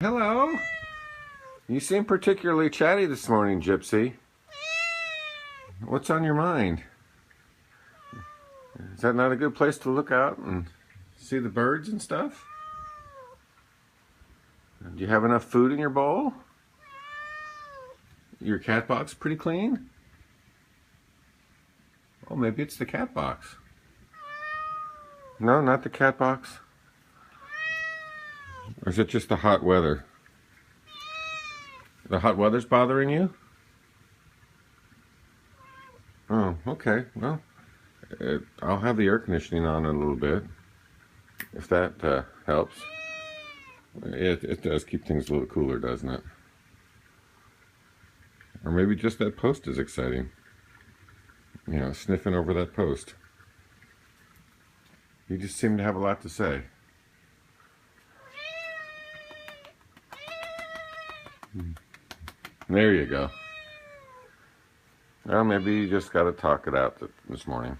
Hello. You seem particularly chatty this morning, Gypsy. What's on your mind? Is that not a good place to look out and see the birds and stuff? Do you have enough food in your bowl? Your cat box pretty clean? Oh, maybe it's the cat box. No, not the cat box. Or is it just the hot weather? The hot weather's bothering you? Oh, okay. Well, I'll have the air conditioning on in a little bit, if that helps. It does keep things a little cooler, doesn't it? Or maybe just that post is exciting. You know, sniffing over that post. You just seem to have a lot to say. There you go. Well, maybe you just got to talk it out this morning.